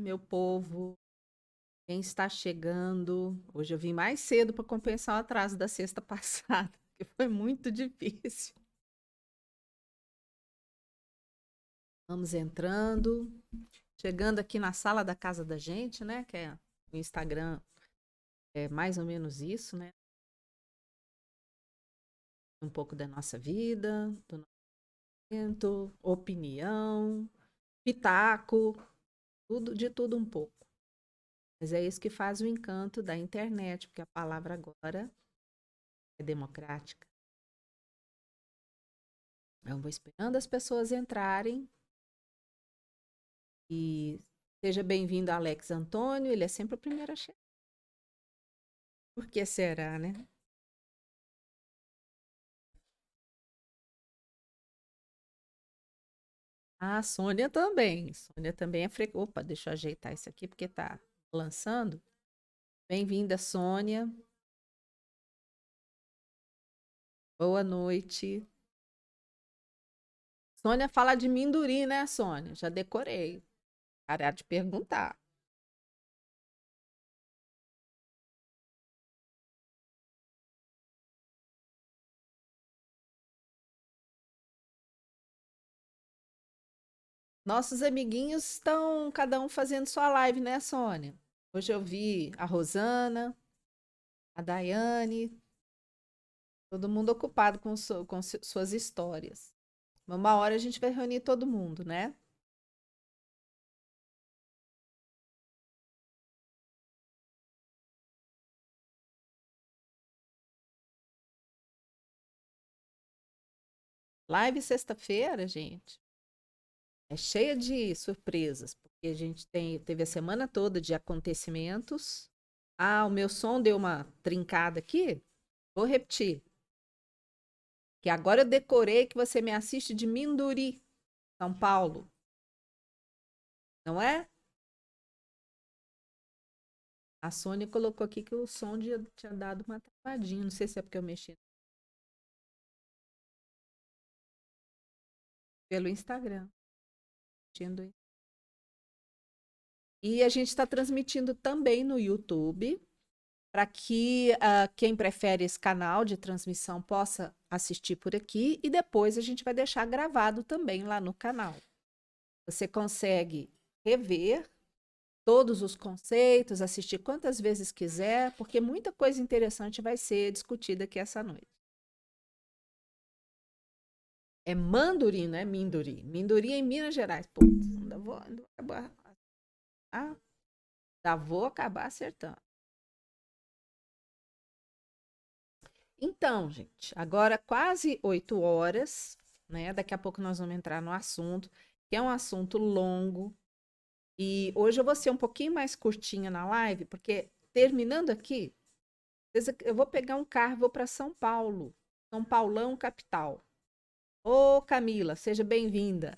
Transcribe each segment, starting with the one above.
meu povo. Quem está chegando? Hoje eu vim mais cedo para compensar o atraso da sexta passada, que foi muito difícil. Vamos entrando, chegando aqui na sala da casa da gente, né? Que é o Instagram, é mais ou menos isso, né? Um pouco da nossa vida, do nosso momento, opinião, pitaco, tudo de tudo um pouco. Mas é isso que faz o encanto da internet, porque a palavra agora é democrática. Eu vou esperando as pessoas entrarem. E seja bem-vindo, Alex Antônio. Ele é sempre o primeiro a chegar. Por que será, né? A Sônia também. Sônia também é frequente. Opa, deixa eu ajeitar isso aqui porque tá lançando. Bem-vinda, Sônia. Boa noite. Sônia fala de Minduri, né, Sônia? Já decorei. Parar de perguntar. Nossos amiguinhos estão cada um fazendo sua live, né, Sônia? Hoje eu vi a Rosana, a Daiane, todo mundo ocupado com suas histórias. Uma hora a gente vai reunir todo mundo, né? Live sexta-feira, gente, é cheia de surpresas, porque a gente teve a semana toda de acontecimentos. Ah, o meu som deu uma trincada aqui. Vou repetir. Que agora eu decorei que você me assiste de Minduri, São Paulo. Não é? A Sônia colocou aqui que o som tinha dado uma travadinha. Não sei se é porque eu mexi pelo Instagram. E a gente está transmitindo também no YouTube, para que quem prefere esse canal de transmissão possa assistir por aqui e depois a gente vai deixar gravado também lá no canal. Você consegue rever todos os conceitos, assistir quantas vezes quiser, porque muita coisa interessante vai ser discutida aqui essa noite. É Manduri, não é Minduri. Minduri é em Minas Gerais. Putz, ainda vou acabar acertando. Então, gente, agora quase 8 horas, né? Daqui a pouco nós vamos entrar no assunto, que é um assunto longo. E hoje eu vou ser um pouquinho mais curtinha na live, porque terminando aqui, eu vou pegar um carro e vou para São Paulo, São Paulão, capital. Ô, Camila, seja bem-vinda.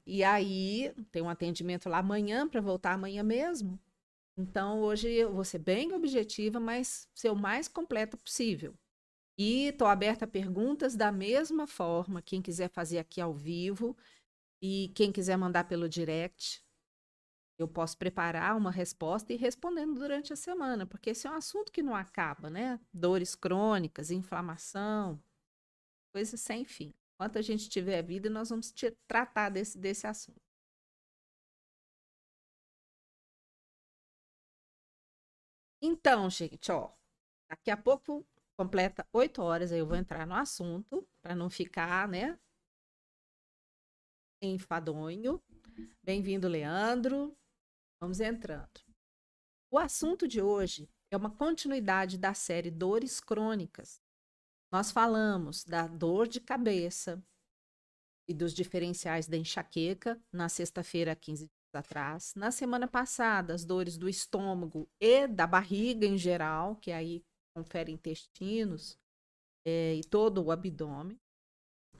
E aí, tem um atendimento lá amanhã, para voltar amanhã mesmo. Então, hoje eu vou ser bem objetiva, mas ser o mais completa possível. E estou aberta a perguntas da mesma forma, quem quiser fazer aqui ao vivo e quem quiser mandar pelo direct, eu posso preparar uma resposta e ir respondendo durante a semana, porque esse é um assunto que não acaba, né? Dores crônicas, inflamação, coisas sem fim. Enquanto a gente tiver vida, nós vamos tratar desse assunto. Então, gente, ó, daqui a pouco completa 8 horas, aí eu vou entrar no assunto, para não ficar, né, enfadonho. Bem-vindo, Leandro. Vamos entrando. O assunto de hoje é uma continuidade da série Dores Crônicas. Nós falamos da dor de cabeça e dos diferenciais da enxaqueca na sexta-feira, 15 dias atrás. Na semana passada, as dores do estômago e da barriga em geral, que aí confere intestinos e todo o abdômen.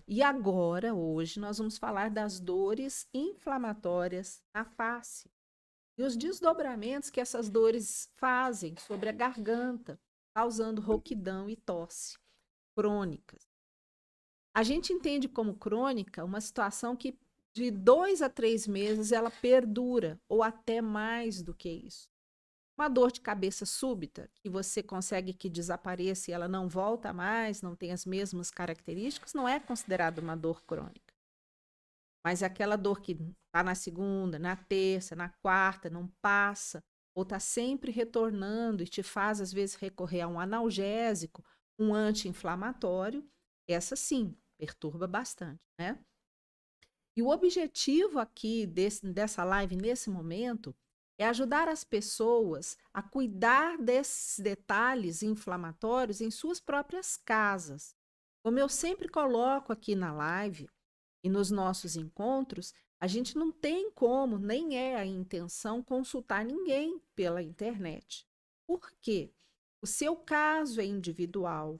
E agora, hoje, nós vamos falar das dores inflamatórias na face e os desdobramentos que essas dores fazem sobre a garganta, causando rouquidão e tosse crônicas. A gente entende como crônica uma situação que de 2 a 3 meses ela perdura, ou até mais do que isso. Uma dor de cabeça súbita, que você consegue que desapareça e ela não volta mais, não tem as mesmas características, não é considerada uma dor crônica. Mas aquela dor que está na segunda, na terça, na quarta, não passa, ou está sempre retornando e te faz, às vezes, recorrer a um analgésico, um anti-inflamatório, essa sim, perturba bastante, né? E o objetivo aqui dessa live, nesse momento, é ajudar as pessoas a cuidar desses detalhes inflamatórios em suas próprias casas. Como eu sempre coloco aqui na live e nos nossos encontros, a gente não tem como, nem é a intenção, consultar ninguém pela internet. Por quê? O seu caso é individual,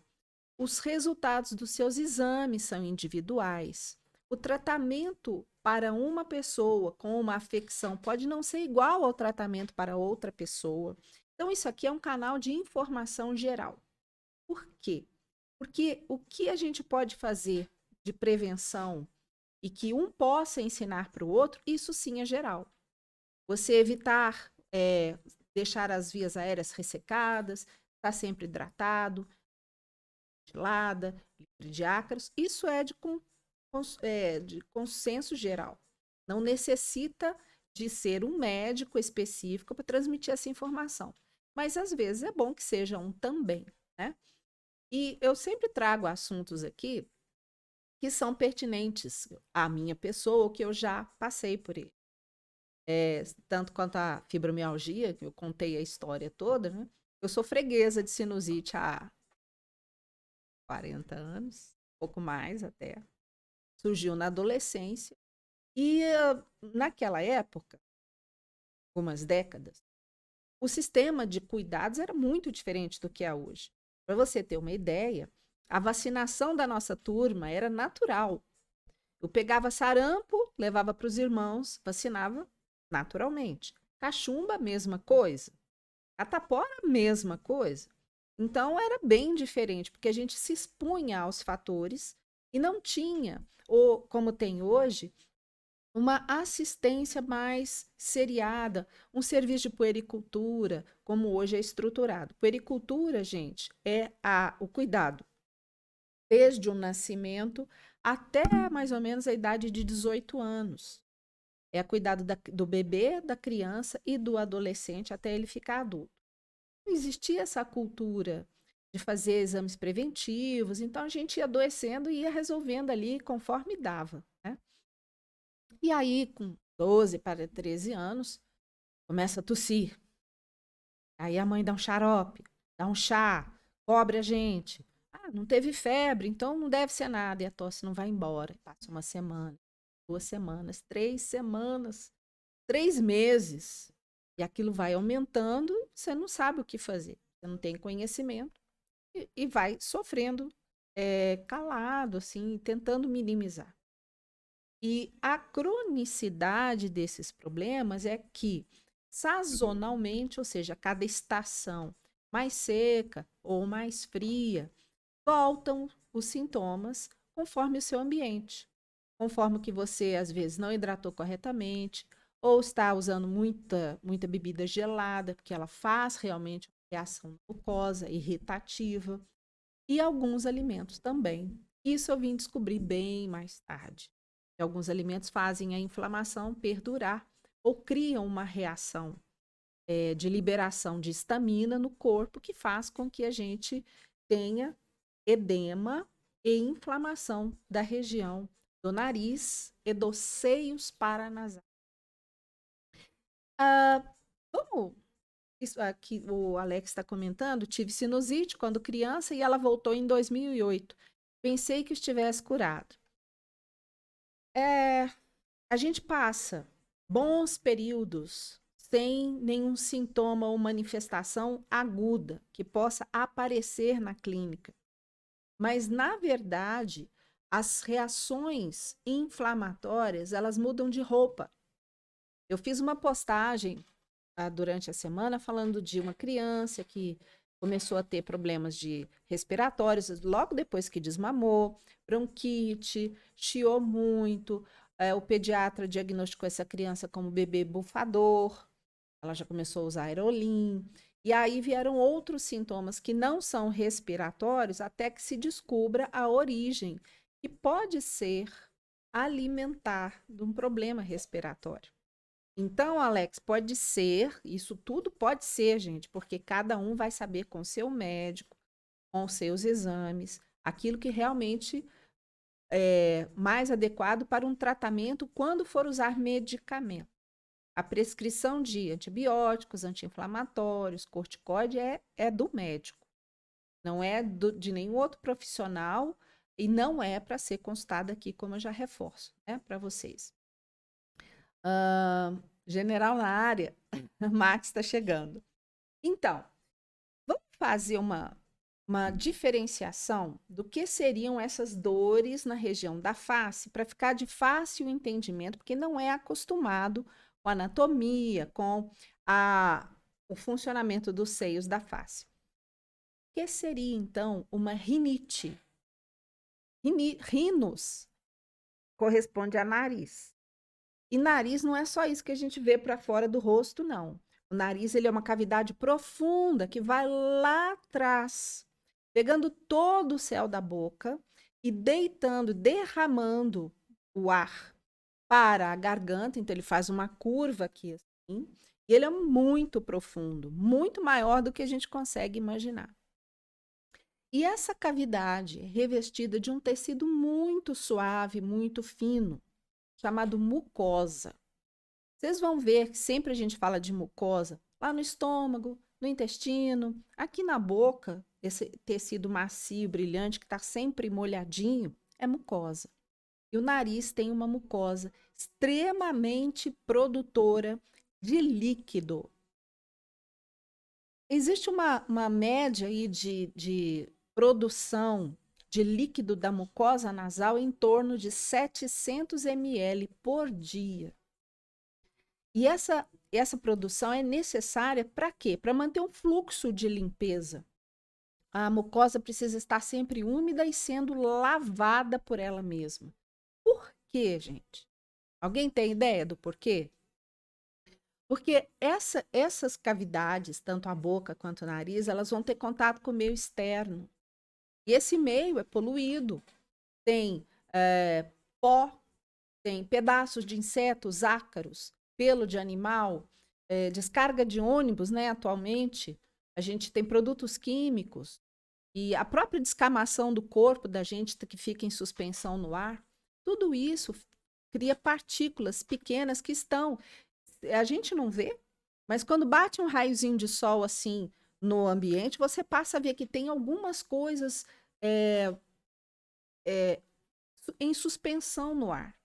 os resultados dos seus exames são individuais. O tratamento para uma pessoa com uma afecção pode não ser igual ao tratamento para outra pessoa. Então, isso aqui é um canal de informação geral. Por quê? Porque o que a gente pode fazer de prevenção e que um possa ensinar para o outro, isso sim é geral. Você evitar deixar as vias aéreas ressecadas, estar sempre hidratado, ventilada, livre de ácaros, isso é de consenso geral. Não necessita de ser um médico específico para transmitir essa informação. Mas às vezes é bom que seja um também, né? E eu sempre trago assuntos aqui que são pertinentes à minha pessoa, que eu já passei por ele. Tanto quanto a fibromialgia, que eu contei a história toda, né? Eu sou freguesa de sinusite há 40 anos, pouco mais até. Surgiu na adolescência. E naquela época, algumas décadas, o sistema de cuidados era muito diferente do que é hoje. Para você ter uma ideia, a vacinação da nossa turma era natural. Eu pegava sarampo, levava para os irmãos, vacinava naturalmente. Cachumba, mesma coisa. Catapora, mesma coisa. Então era bem diferente, porque a gente se expunha aos fatores e não tinha, ou como tem hoje, uma assistência mais seriada, um serviço de puericultura, como hoje é estruturado. Puericultura, gente, é o cuidado desde o nascimento até mais ou menos a idade de 18 anos. É cuidado do bebê, da criança e do adolescente até ele ficar adulto. Não existia essa cultura de fazer exames preventivos, então a gente ia adoecendo e ia resolvendo ali conforme dava, né? E aí, com 12 para 13 anos, começa a tossir. Aí a mãe dá um xarope, dá um chá, cobre a gente. Ah, não teve febre, então não deve ser nada. E a tosse não vai embora. Passa uma semana, 2 semanas, 3 semanas, 3 meses. E aquilo vai aumentando, você não sabe o que fazer. Você não tem conhecimento e vai sofrendo calado, assim, tentando minimizar. E a cronicidade desses problemas é que, sazonalmente, ou seja, cada estação mais seca ou mais fria, voltam os sintomas conforme o seu ambiente. Conforme que você, às vezes, não hidratou corretamente, ou está usando muita bebida gelada, porque ela faz realmente uma reação mucosa, irritativa, e alguns alimentos também. Isso eu vim descobrir bem mais tarde. Alguns alimentos fazem a inflamação perdurar ou criam uma reação de liberação de histamina no corpo que faz com que a gente tenha edema e inflamação da região do nariz e dos seios paranasais. Como isso aqui o Alex está comentando, tive sinusite quando criança e ela voltou em 2008. Pensei que estivesse curado. A gente passa bons períodos sem nenhum sintoma ou manifestação aguda que possa aparecer na clínica. Mas, na verdade, as reações inflamatórias, elas mudam de roupa. Eu fiz uma postagem durante a semana falando de uma criança que começou a ter problemas respiratórios logo depois que desmamou, bronquite, chiou muito, O pediatra diagnosticou essa criança como bebê bufador, ela já começou a usar aerolim, e aí vieram outros sintomas que não são respiratórios até que se descubra a origem, que pode ser alimentar de um problema respiratório. Então, Alex, pode ser, isso tudo pode ser, gente, porque cada um vai saber com o seu médico, com os seus exames, aquilo que realmente é mais adequado para um tratamento quando for usar medicamento. A prescrição de antibióticos, anti-inflamatórios, corticoide é do médico, não é de nenhum outro profissional e não é para ser consultada aqui, como eu já reforço, né, para vocês. General na área, Max está chegando. Então, vamos fazer uma diferenciação do que seriam essas dores na região da face, para ficar de fácil entendimento, porque não é acostumado com a anatomia, com o funcionamento dos seios da face. O que seria, então, uma rinite? Rinos corresponde a nariz. E nariz não é só isso que a gente vê para fora do rosto, não. O nariz ele é uma cavidade profunda que vai lá atrás, pegando todo o céu da boca e deitando, derramando o ar para a garganta. Então, ele faz uma curva aqui, assim, e ele é muito profundo, muito maior do que a gente consegue imaginar. E essa cavidade é revestida de um tecido muito suave, muito fino, chamado mucosa. Vocês vão ver que sempre a gente fala de mucosa lá no estômago, no intestino, aqui na boca, esse tecido macio, brilhante, que está sempre molhadinho, é mucosa. E o nariz tem uma mucosa extremamente produtora de líquido. Existe uma média aí de produção de líquido da mucosa nasal em torno de 700 ml por dia. E essa produção é necessária para quê? Para manter um fluxo de limpeza. A mucosa precisa estar sempre úmida e sendo lavada por ela mesma. Por quê, gente? Alguém tem ideia do porquê? Porque essas cavidades, tanto a boca quanto o nariz, elas vão ter contato com o meio externo. E esse meio é poluído. Tem pó, tem pedaços de insetos, ácaros, pelo de animal, descarga de ônibus, né? Atualmente, a gente tem produtos químicos e a própria descamação do corpo da gente que fica em suspensão no ar. Tudo isso cria partículas pequenas que a gente não vê, mas quando bate um raiozinho de sol assim no ambiente, você passa a ver que tem algumas coisas em suspensão no ar.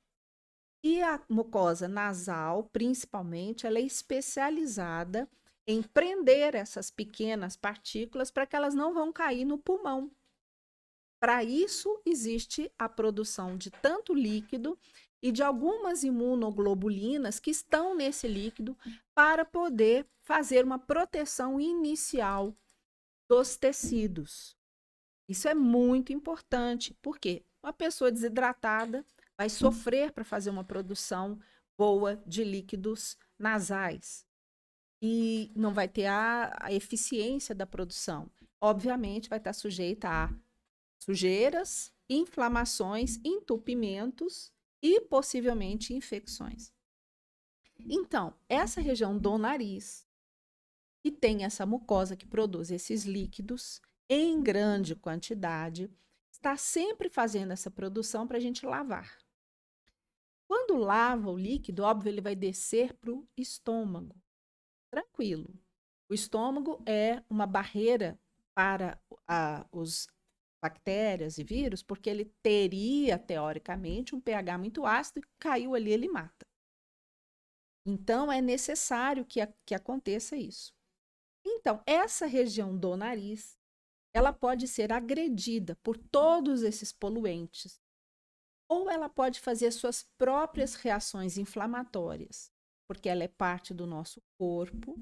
E a mucosa nasal, principalmente, ela é especializada em prender essas pequenas partículas para que elas não vão cair no pulmão. Para isso, existe a produção de tanto líquido e de algumas imunoglobulinas que estão nesse líquido para poder fazer uma proteção inicial dos tecidos. Isso é muito importante, porque uma pessoa desidratada vai sofrer para fazer uma produção boa de líquidos nasais e não vai ter a eficiência da produção. Obviamente, vai estar sujeita a sujeiras, inflamações, entupimentos e possivelmente infecções. Então, essa região do nariz, que tem essa mucosa que produz esses líquidos em grande quantidade, está sempre fazendo essa produção para a gente lavar. Quando lava o líquido, óbvio, ele vai descer para o estômago. Tranquilo. O estômago é uma barreira para os bactérias e vírus, porque ele teria, teoricamente, um pH muito ácido e caiu ali, ele mata. Então, é necessário que aconteça isso. Então, essa região do nariz, ela pode ser agredida por todos esses poluentes, ou ela pode fazer suas próprias reações inflamatórias, porque ela é parte do nosso corpo,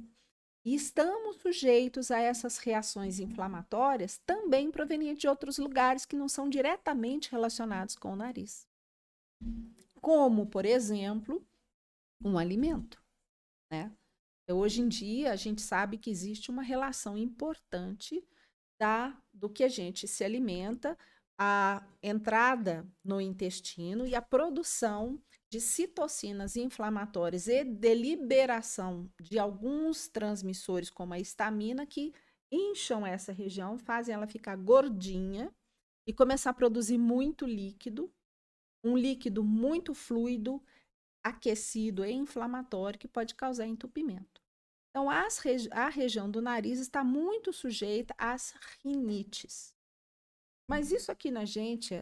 e estamos sujeitos a essas reações inflamatórias também provenientes de outros lugares que não são diretamente relacionados com o nariz. como, por exemplo, um alimento, né? Então, hoje em dia, a gente sabe que existe uma relação importante do que a gente se alimenta, a entrada no intestino e a produção de citocinas inflamatórias e de liberação de alguns transmissores, como a histamina, que incham essa região, fazem ela ficar gordinha e começar a produzir muito líquido, um líquido muito fluido, aquecido e inflamatório, que pode causar entupimento. Então, a região do nariz está muito sujeita às rinites. Mas isso aqui na gente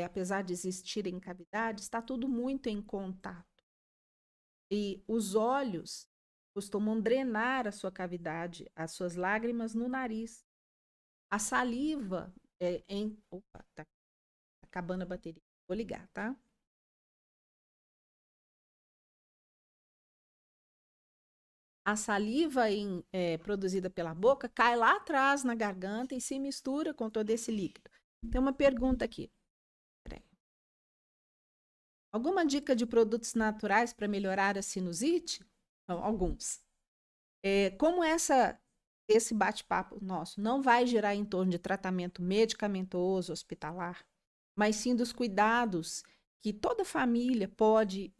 apesar de existirem cavidades, está tudo muito em contato. E os olhos costumam drenar a sua cavidade, as suas lágrimas no nariz. A saliva Opa, tá acabando a bateria. Vou ligar, tá? A saliva produzida pela boca cai lá atrás na garganta e se mistura com todo esse líquido. Tem uma pergunta aqui. Peraí. Alguma dica de produtos naturais para melhorar a sinusite? Não, alguns. Como esse bate-papo nosso não vai girar em torno de tratamento medicamentoso hospitalar, mas sim dos cuidados que toda família pode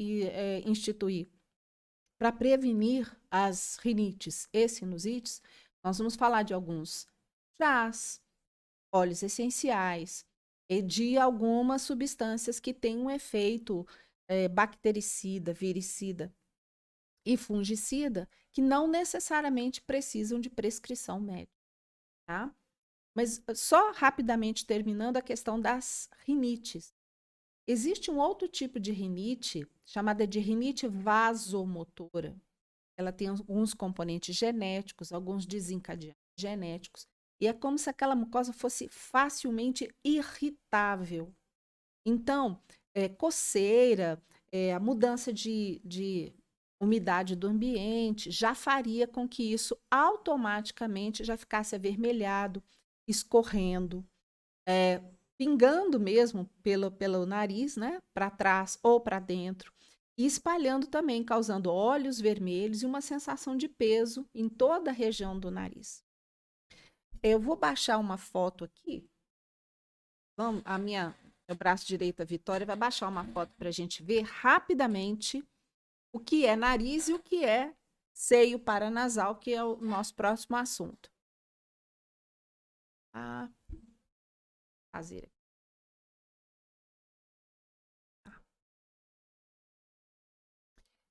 instituir para prevenir as rinites e sinusites, nós vamos falar de alguns chás, óleos essenciais e de algumas substâncias que têm um efeito bactericida, viricida e fungicida, que não necessariamente precisam de prescrição médica, tá? Mas só rapidamente terminando a questão das rinites. Existe um outro tipo de rinite, chamada de rinite vasomotora. Ela tem alguns componentes genéticos, alguns desencadeantes genéticos, e é como se aquela mucosa fosse facilmente irritável. Então, coceira, a mudança de umidade do ambiente já faria com que isso automaticamente já ficasse avermelhado, escorrendo, pingando mesmo pelo nariz, né, para trás ou para dentro, e espalhando também, causando olhos vermelhos e uma sensação de peso em toda a região do nariz. Eu vou baixar uma foto aqui. Vamos, meu braço direito, a Vitória, vai baixar uma foto para a gente ver rapidamente o que é nariz e o que é seio paranasal, que é o nosso próximo assunto. Fazer.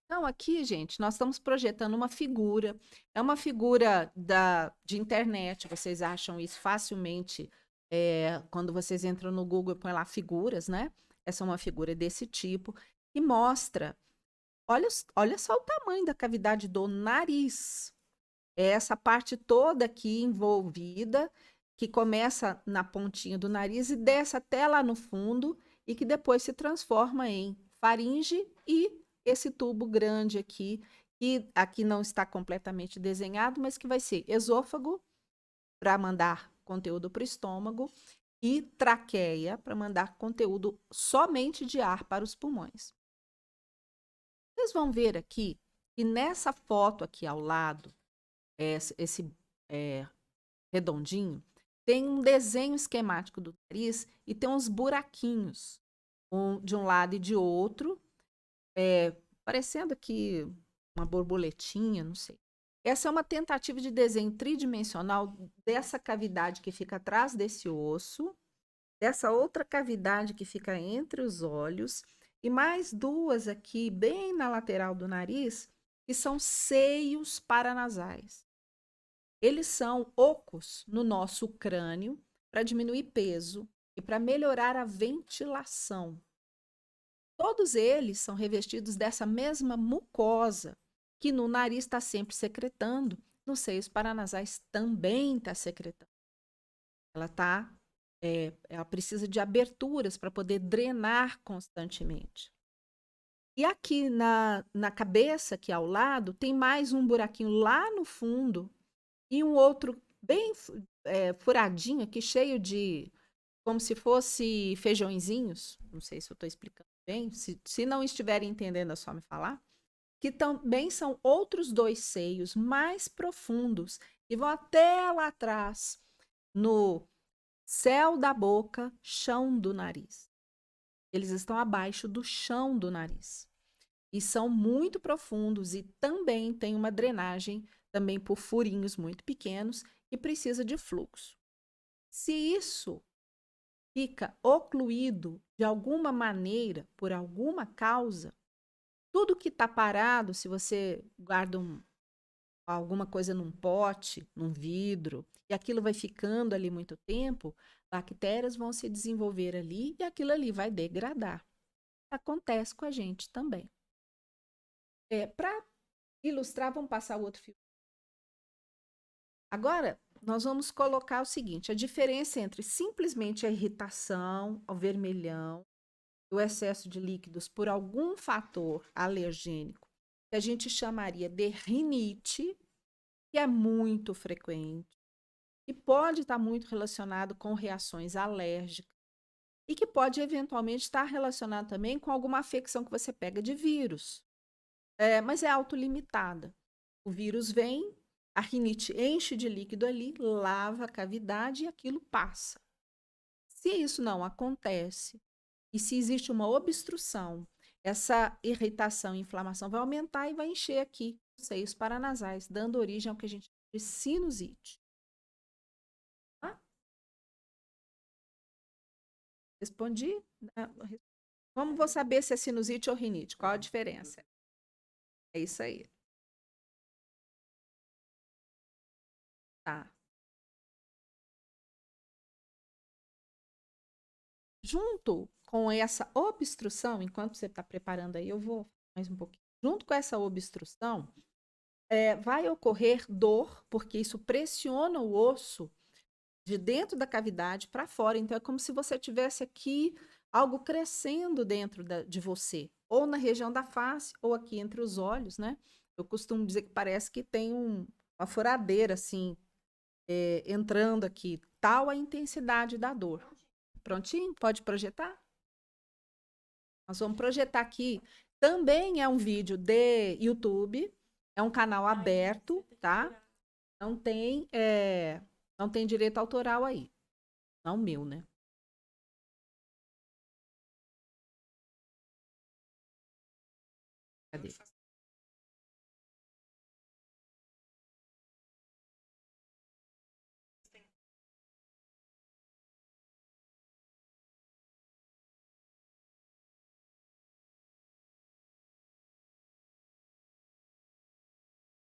Então, aqui, gente, nós estamos projetando uma figura. É uma figura de internet. Vocês acham isso facilmente quando vocês entram no Google e põem lá figuras, né? Essa é uma figura desse tipo que mostra. Olha só o tamanho da cavidade do nariz. É essa parte toda aqui envolvida, que começa na pontinha do nariz e desce até lá no fundo e que depois se transforma em faringe e esse tubo grande aqui, que aqui não está completamente desenhado, mas que vai ser esôfago para mandar conteúdo para o estômago e traqueia para mandar conteúdo somente de ar para os pulmões. Vocês vão ver aqui que nessa foto aqui ao lado, esse redondinho, tem um desenho esquemático do nariz e tem uns buraquinhos de um lado e de outro, parecendo aqui uma borboletinha, não sei. Essa é uma tentativa de desenho tridimensional dessa cavidade que fica atrás desse osso, dessa outra cavidade que fica entre os olhos, e mais duas aqui, bem na lateral do nariz, que são seios paranasais. Eles são ocos no nosso crânio para diminuir peso e para melhorar a ventilação. Todos eles são revestidos dessa mesma mucosa que no nariz está sempre secretando, nos seios paranasais também está secretando. Ela precisa de aberturas para poder drenar constantemente. E aqui na cabeça, aqui ao lado, tem mais um buraquinho lá no fundo e um outro bem furadinho aqui, cheio de como se fosse feijõezinhos, não sei se eu estou explicando bem, se não estiverem entendendo é só me falar, que também são outros dois seios mais profundos e vão até lá atrás, no céu da boca, chão do nariz. Eles estão abaixo do chão do nariz. E são muito profundos e também tem uma drenagem também por furinhos muito pequenos e precisa de fluxo. Se isso fica ocluído de alguma maneira, por alguma causa, tudo que está parado, se você guarda alguma coisa num pote, num vidro, e aquilo vai ficando ali muito tempo, bactérias vão se desenvolver ali e aquilo ali vai degradar. Acontece com a gente também. Para ilustrar, vamos passar o outro fio. Agora, nós vamos colocar o seguinte: a diferença entre simplesmente a irritação, o vermelhão, o excesso de líquidos por algum fator alergênico, que a gente chamaria de rinite, que é muito frequente, e pode estar muito relacionado com reações alérgicas, e que pode eventualmente estar relacionado também com alguma afecção que você pega de vírus. Mas é autolimitada. O vírus vem, a rinite enche de líquido ali, lava a cavidade e aquilo passa. Se isso não acontece, e se existe uma obstrução, essa irritação e inflamação vai aumentar e vai encher aqui os seios paranasais, dando origem ao que a gente chama de sinusite. Tá? Respondi? Como vou saber se é sinusite ou rinite? Qual a diferença? É isso aí. Tá. Junto com essa obstrução, enquanto você está preparando aí, eu vou mais um pouquinho. Junto com essa obstrução, vai ocorrer dor, porque isso pressiona o osso de dentro da cavidade para fora. Então, é como se você tivesse aqui algo crescendo dentro de você, ou na região da face, ou aqui entre os olhos, né? Eu costumo dizer que parece que tem uma furadeira, assim, entrando aqui. Tal a intensidade da dor. Prontinho? Pode projetar? Nós vamos projetar aqui. Também é um vídeo de YouTube, é um canal aberto, tá? Não tem, não tem direito autoral aí. Não o meu, né? Cadê?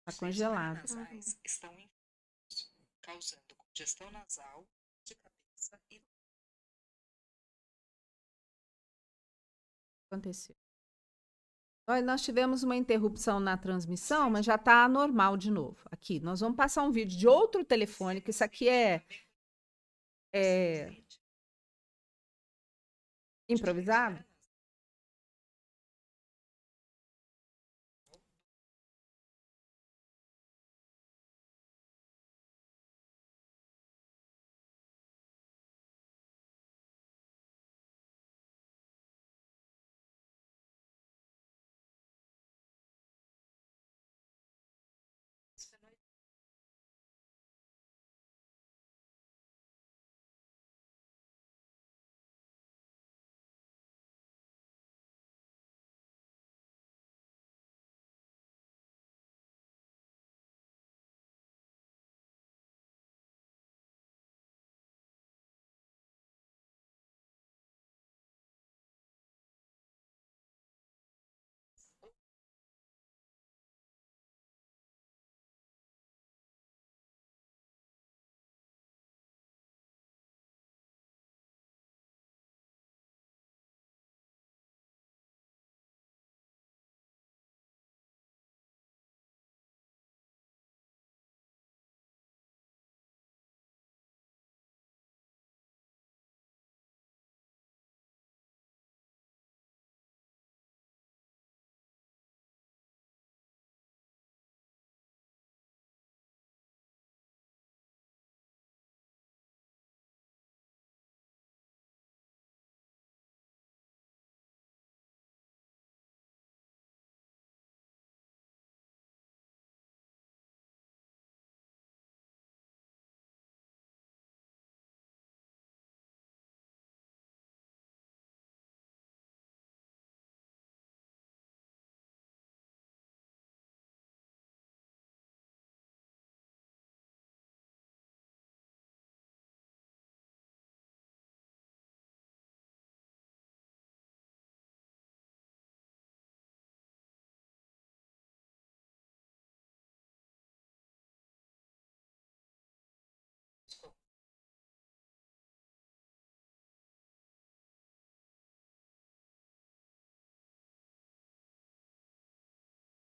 Tá congelado. Nasais estão causando congestão nasal, de cabeça e Aconteceu. Olha, nós tivemos uma interrupção na transmissão, mas já está normal de novo. Aqui, nós vamos passar um vídeo de outro telefone, que isso aqui é improvisado.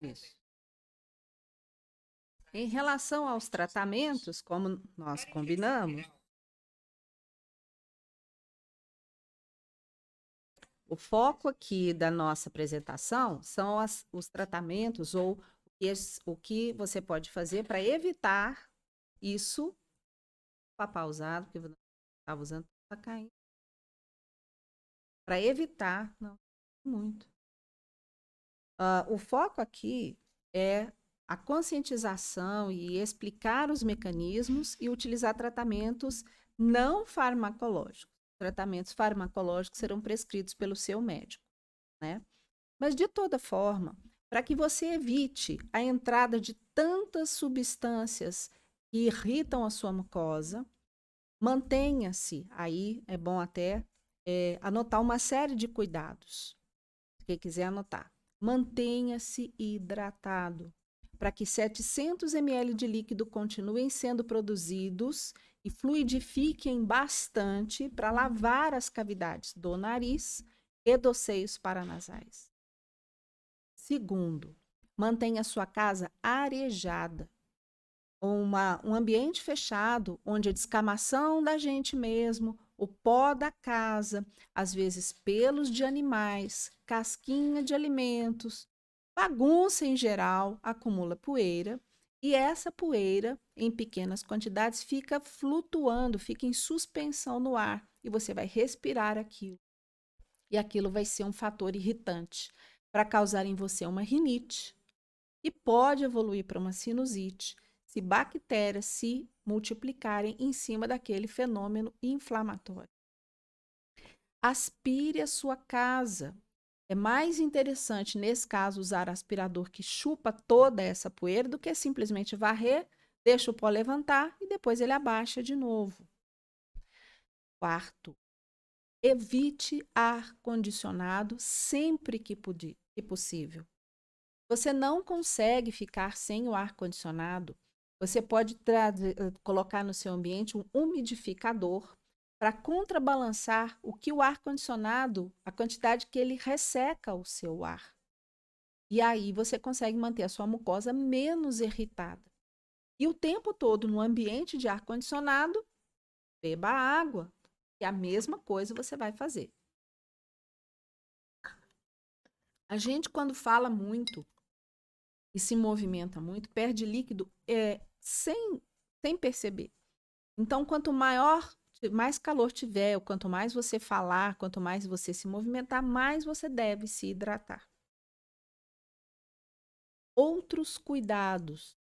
Isso. Em relação aos tratamentos, como nós combinamos, o foco aqui da nossa apresentação são os tratamentos ou o que você pode fazer para evitar isso. Para pausado, porque eu estava usando, está caindo. Para evitar, não, muito. O foco aqui é a conscientização e explicar os mecanismos e utilizar tratamentos não farmacológicos. Tratamentos farmacológicos serão prescritos pelo seu médico, né? Mas, de toda forma, para que você evite a entrada de tantas substâncias que irritam a sua mucosa, mantenha-se, aí é bom até anotar uma série de cuidados. Quem quiser anotar. Mantenha-se hidratado, para que 700 ml de líquido continuem sendo produzidos e fluidifiquem bastante para lavar as cavidades do nariz e dos seios paranasais. Segundo, mantenha sua casa arejada. Um ambiente fechado, onde a descamação da gente mesmo, o pó da casa, às vezes pelos de animais, casquinha de alimentos, bagunça em geral, acumula poeira, e essa poeira, em pequenas quantidades, fica flutuando, fica em suspensão no ar, e você vai respirar aquilo. E aquilo vai ser um fator irritante para causar em você uma rinite, e pode evoluir para uma sinusite, se bactérias se multiplicarem em cima daquele fenômeno inflamatório. Aspire a sua casa. É mais interessante, nesse caso, usar aspirador que chupa toda essa poeira do que simplesmente varrer, deixa o pó levantar e depois ele abaixa de novo. Quarto, evite ar-condicionado sempre que possível. Você não consegue ficar sem o ar-condicionado. Você pode colocar no seu ambiente um umidificador para contrabalançar o que o ar-condicionado, a quantidade que ele resseca o seu ar. E aí você consegue manter a sua mucosa menos irritada. E o tempo todo no ambiente de ar-condicionado, beba água, que a mesma coisa você vai fazer. A gente, quando fala muito e se movimenta muito, perde líquido sem perceber. Então, quanto mais calor tiver, ou quanto mais você falar, quanto mais você se movimentar, mais você deve se hidratar. Outros cuidados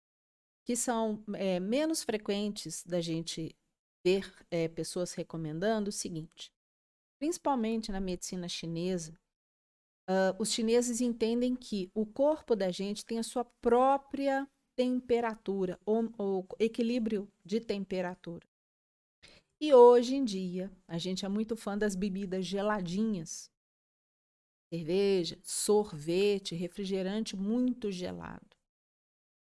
que são menos frequentes da gente ver pessoas recomendando o seguinte, principalmente na medicina chinesa, os chineses entendem que o corpo da gente tem a sua própria temperatura, ou equilíbrio de temperatura. E hoje em dia, a gente é muito fã das bebidas geladinhas. Cerveja, sorvete, refrigerante muito gelado.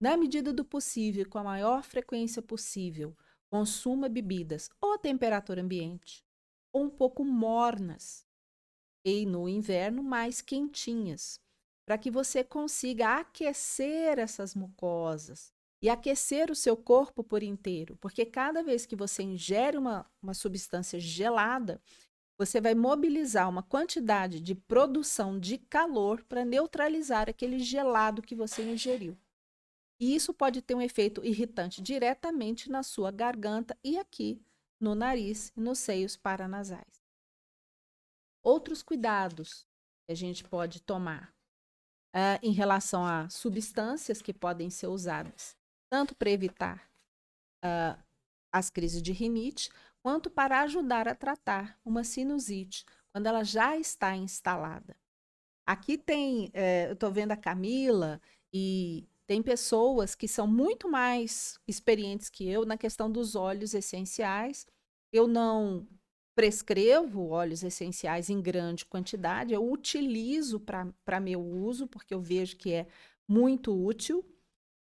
Na medida do possível, com a maior frequência possível, consuma bebidas ou a temperatura ambiente, ou um pouco mornas, e no inverno mais quentinhas, para que você consiga aquecer essas mucosas e aquecer o seu corpo por inteiro, porque cada vez que você ingere uma substância gelada, você vai mobilizar uma quantidade de produção de calor para neutralizar aquele gelado que você ingeriu. E isso pode ter um efeito irritante diretamente na sua garganta e aqui no nariz e nos seios paranasais. Outros cuidados que a gente pode tomar em relação a substâncias que podem ser usadas, tanto para evitar as crises de rinite, quanto para ajudar a tratar uma sinusite, quando ela já está instalada. Aqui tem, eu estou vendo a Camila, e tem pessoas que são muito mais experientes que eu na questão dos óleos essenciais. Eu não prescrevo óleos essenciais em grande quantidade, eu utilizo para meu uso, porque eu vejo que é muito útil.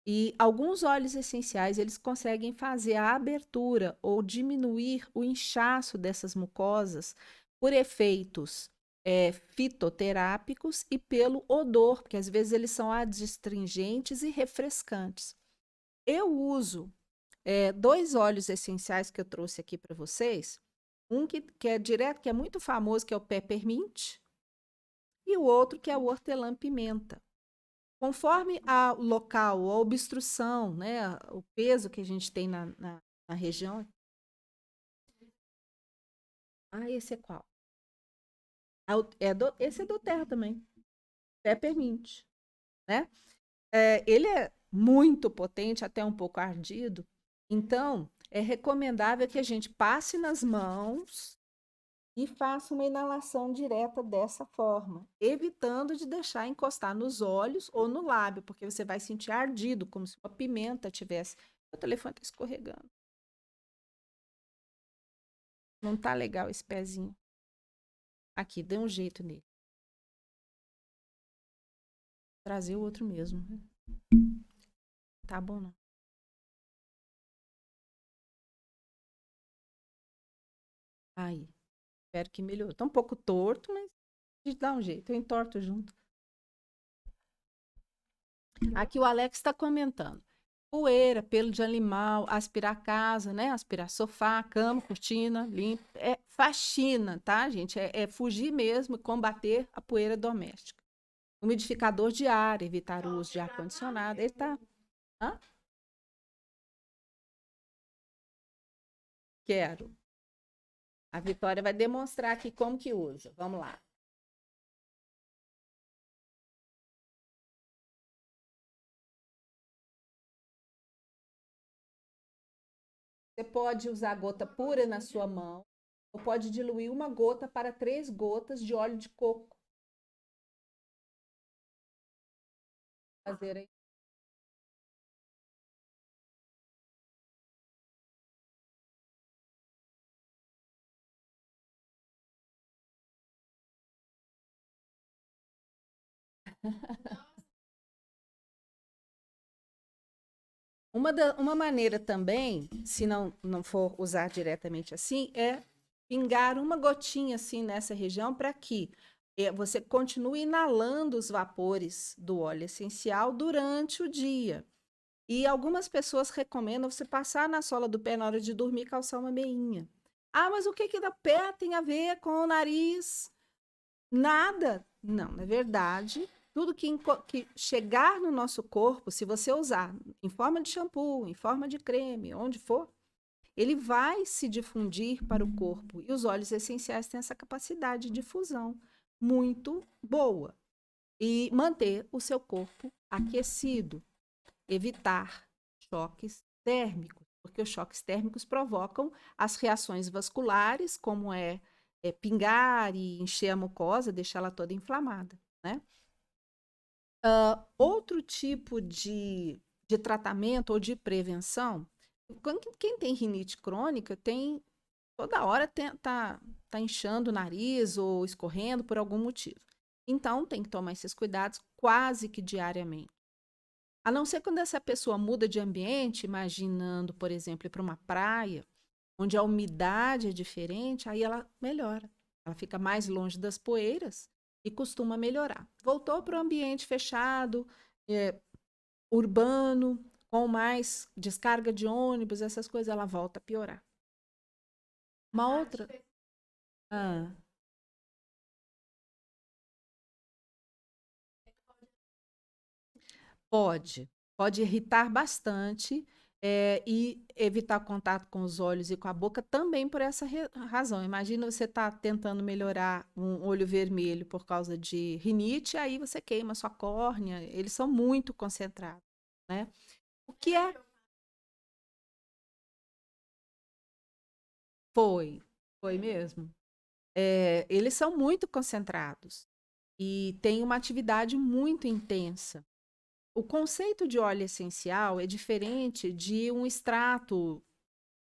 E alguns óleos essenciais, eles conseguem fazer a abertura ou diminuir o inchaço dessas mucosas por efeitos fitoterápicos e pelo odor, porque às vezes eles são adstringentes e refrescantes. Eu uso 2 óleos essenciais que eu trouxe aqui para vocês. Um que é direto, que é muito famoso, que é o peppermint, e o outro que é o hortelã-pimenta. Conforme o local, a obstrução, né, o peso que a gente tem na região. Esse é qual? Esse é do terra também. Peppermint, né? Ele é muito potente, até um pouco ardido. Então, é recomendável que a gente passe nas mãos e faça uma inalação direta dessa forma, evitando de deixar encostar nos olhos ou no lábio, porque você vai sentir ardido, como se uma pimenta tivesse. O telefone está escorregando. Não tá legal esse pezinho. Aqui, dê um jeito nele. Trazer o outro mesmo. Tá bom, não. Aí. Espero que melhorou. Tá um pouco torto, mas a gente dá um jeito. Eu entorto junto. Aqui o Alex está comentando. Poeira, pelo de animal, aspirar casa, né? Aspirar sofá, cama, cortina, limpo. É faxina, tá, gente? É fugir mesmo e combater a poeira doméstica. Umidificador de ar, evitar o uso de ar-condicionado. Ele tá. Hã? Quero. A Vitória vai demonstrar aqui como que usa. Vamos lá. Você pode usar gota pura na sua mão, ou pode diluir 1 gota para 3 gotas de óleo de coco. Fazer aí. Uma maneira também, se não for usar diretamente assim, é pingar 1 gotinha assim nessa região para que você continue inalando os vapores do óleo essencial durante o dia. E algumas pessoas recomendam você passar na sola do pé na hora de dormir e calçar uma meinha. Ah, mas o que que da pé tem a ver com o nariz? Nada. Não, na verdade, tudo que chegar no nosso corpo, se você usar em forma de shampoo, em forma de creme, onde for, ele vai se difundir para o corpo. E os óleos essenciais têm essa capacidade de difusão muito boa. E manter o seu corpo aquecido. Evitar choques térmicos, porque os choques térmicos provocam as reações vasculares, como pingar e encher a mucosa, deixar ela toda inflamada, né? Outro tipo de tratamento ou de prevenção, quem tem rinite crônica tem toda hora tá inchando o nariz ou escorrendo por algum motivo. Então tem que tomar esses cuidados quase que diariamente. A não ser quando essa pessoa muda de ambiente, imaginando, por exemplo, ir para uma praia, onde a umidade é diferente, aí ela melhora. Ela fica mais longe das poeiras e costuma melhorar. Voltou para o ambiente fechado, urbano, com mais descarga de ônibus, essas coisas, ela volta a piorar. Uma outra. Ah, pode irritar bastante. E evitar contato com os olhos e com a boca também por essa razão. Imagina você tá tentando melhorar um olho vermelho por causa de rinite, aí você queima sua córnea, eles são muito concentrados, né? O que foi? Foi mesmo? Eles são muito concentrados e têm uma atividade muito intensa. O conceito de óleo essencial é diferente de um extrato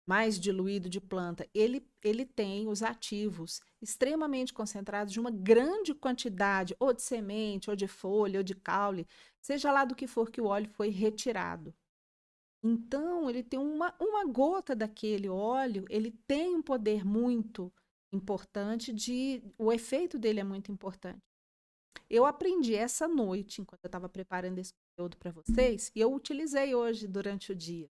mais diluído de planta. Ele tem os ativos extremamente concentrados de uma grande quantidade, ou de semente, ou de folha, ou de caule, seja lá do que for que o óleo foi retirado. Então, ele tem uma gota daquele óleo, ele tem um poder muito importante, o efeito dele é muito importante. Eu aprendi essa noite, enquanto eu estava preparando esse conteúdo para vocês, e eu utilizei hoje durante o dia.